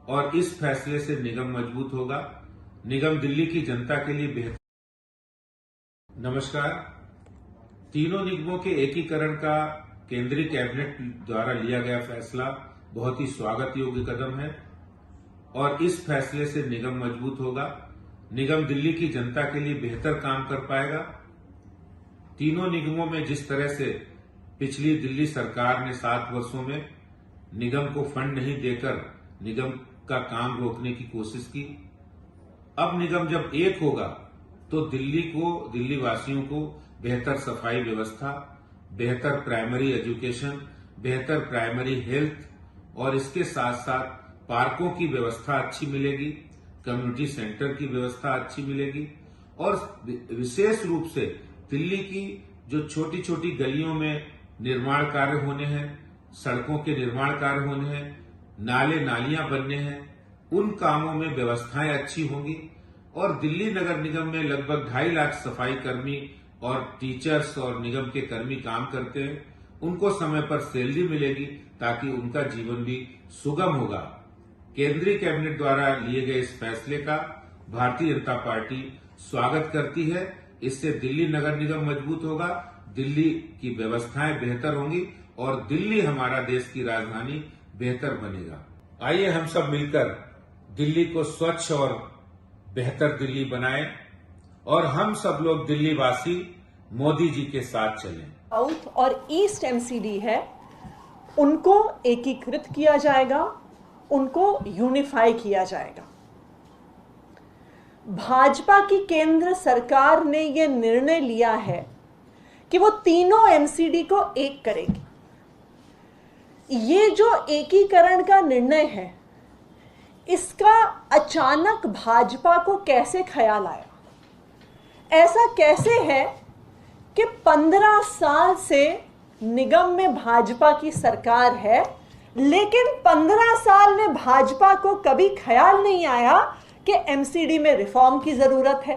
और इस फैसले से निगम मजबूत होगा। निगम दिल्ली की जनता के लिए बेहतर। नमस्कार। तीनों निगमों के एकीकरण का केंद्रीय कैबिनेट द्वारा लिया गया फैसला बहुत ही स्वागत योग्य कदम है और इस फैसले से निगम मजबूत होगा। निगम दिल्ली की जनता के लिए बेहतर काम कर पाएगा। तीनों निगमों में जिस तरह से पिछली दिल्ली सरकार ने 7 वर्षों में निगम को फंड नहीं देकर निगम का काम रोकने की कोशिश की, अब निगम जब एक होगा तो दिल्ली वासियों को बेहतर सफाई व्यवस्था, बेहतर प्राइमरी एजुकेशन, बेहतर प्राइमरी हेल्थ और इसके साथ साथ पार्कों की व्यवस्था अच्छी मिलेगी, कम्युनिटी सेंटर की व्यवस्था अच्छी मिलेगी और विशेष रूप से दिल्ली की जो छोटी छोटी गलियों में निर्माण कार्य होने हैं, सड़कों के निर्माण कार्य होने हैं, नाले नालियां बनने हैं, उन कामों में व्यवस्थाएं अच्छी होंगी और दिल्ली नगर निगम में लगभग 2.5 लाख सफाई कर्मी और टीचर्स और निगम के कर्मी काम करते हैं। उनको समय पर सैलरी मिलेगी ताकि उनका जीवन भी सुगम होगा। केंद्रीय कैबिनेट द्वारा लिए गए इस फैसले का भारतीय जनता पार्टी स्वागत करती है। इससे दिल्ली नगर निगम मजबूत होगा, दिल्ली की व्यवस्थाएं बेहतर होंगी और दिल्ली हमारा देश की राजधानी बेहतर बनेगा। आइए हम सब मिलकर दिल्ली को स्वच्छ और बेहतर दिल्ली बनाएं और हम सब लोग दिल्ली वासी मोदी जी के साथ चलें। साउथ और ईस्ट एमसीडी है, उनको एकीकृत किया जाएगा, उनको यूनिफाई किया जाएगा। भाजपा की केंद्र सरकार ने यह निर्णय लिया है कि वो तीनों एमसीडी को एक करेगी। ये जो एकीकरण का निर्णय है, इसका अचानक भाजपा को कैसे ख्याल आया? ऐसा कैसे है कि 15 साल से निगम में भाजपा की सरकार है, लेकिन 15 साल में भाजपा को कभी ख्याल नहीं आया कि एमसीडी में रिफॉर्म की जरूरत है,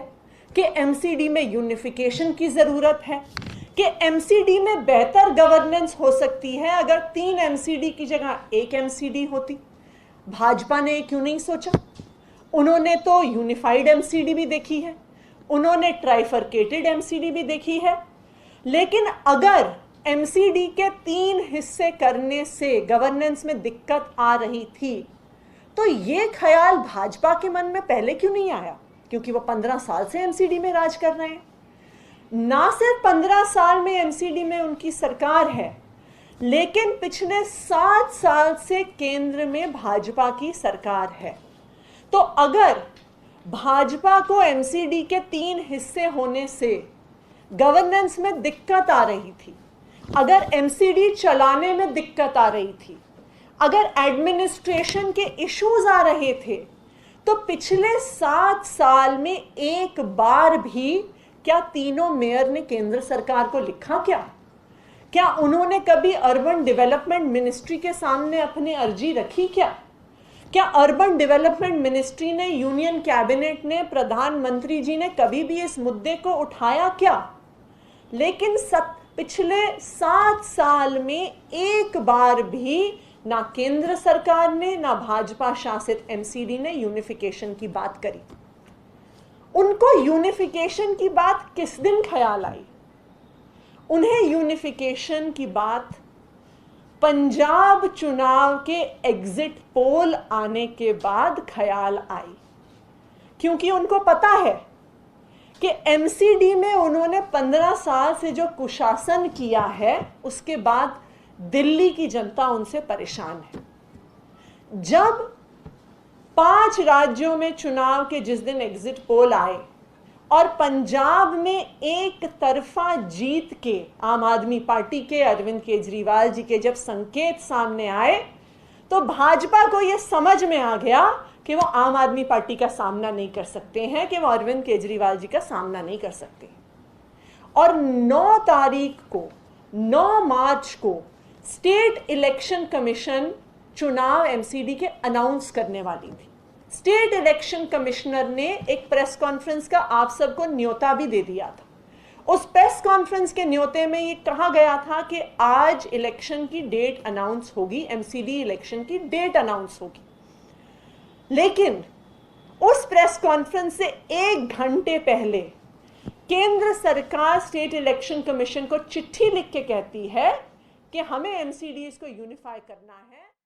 कि एमसीडी में यूनिफिकेशन की जरूरत है, कि एमसीडी में बेहतर गवर्नेंस हो सकती है अगर 3 एमसीडी की जगह 1 एमसीडी होती। भाजपा ने क्यों नहीं सोचा? उन्होंने तो यूनिफाइड एमसीडी भी देखी है, उन्होंने ट्राइफरकेटेड एमसीडी भी देखी है, लेकिन अगर एमसीडी के 3 हिस्से करने से गवर्नेंस में दिक्कत आ रही थी तो ये ख्याल भाजपा के मन में पहले क्यों नहीं आया? क्योंकि वो 15 साल से एमसीडी में राज कर रहे हैं। ना सिर्फ 15 साल में एमसीडी में उनकी सरकार है, लेकिन पिछले 7 साल से केंद्र में भाजपा की सरकार है। तो अगर भाजपा को एमसीडी के 3 हिस्से होने से गवर्नेंस में दिक्कत आ रही थी, अगर एमसीडी चलाने में दिक्कत आ रही थी, अगर एडमिनिस्ट्रेशन के इश्यूज आ रहे थे, तो पिछले 7 साल में एक बार भी क्या तीनों मेयर ने केंद्र सरकार को लिखा? क्या उन्होंने कभी अर्बन डेवलपमेंट मिनिस्ट्री के सामने अपनी अर्जी रखी? क्या अर्बन डेवलपमेंट मिनिस्ट्री ने, यूनियन कैबिनेट ने, प्रधानमंत्री जी ने कभी भी इस मुद्दे को उठाया? लेकिन पिछले 7 साल में एक बार भी ना केंद्र सरकार ने, ना भाजपा शासित एमसीडी ने यूनिफिकेशन की बात करी। उनको यूनिफिकेशन की बात किस दिन ख्याल आई? उन्हें यूनिफिकेशन की बात पंजाब चुनाव के एग्जिट पोल आने के बाद ख्याल आई, क्योंकि उनको पता है कि एमसीडी में उन्होंने 15 साल से जो कुशासन किया है, उसके बाद दिल्ली की जनता उनसे परेशान है। जब 5 राज्यों में चुनाव के जिस दिन एग्जिट पोल आए और पंजाब में एक तरफा जीत के आम आदमी पार्टी के अरविंद केजरीवाल जी के जब संकेत सामने आए, तो भाजपा को यह समझ में आ गया कि वो आम आदमी पार्टी का सामना नहीं कर सकते हैं, कि वो अरविंद केजरीवाल जी का सामना नहीं कर सकते। और 9 मार्च को स्टेट इलेक्शन कमीशन चुनाव एमसीडी के अनाउंस करने वाली थी। स्टेट इलेक्शन कमिश्नर ने एक प्रेस कॉन्फ्रेंस का आप सबको न्योता भी दे दिया था। उस प्रेस कॉन्फ्रेंस के न्योते में ये कहा गया था कि आज इलेक्शन की डेट अनाउंस होगी, एमसीडी इलेक्शन की डेट अनाउंस होगी। लेकिन उस प्रेस कॉन्फ्रेंस से 1 घंटे पहले केंद्र सरकार स्टेट इलेक्शन कमीशन को चिट्ठी लिख के कहती है कि हमें एमसीडीज को यूनिफाई करना है।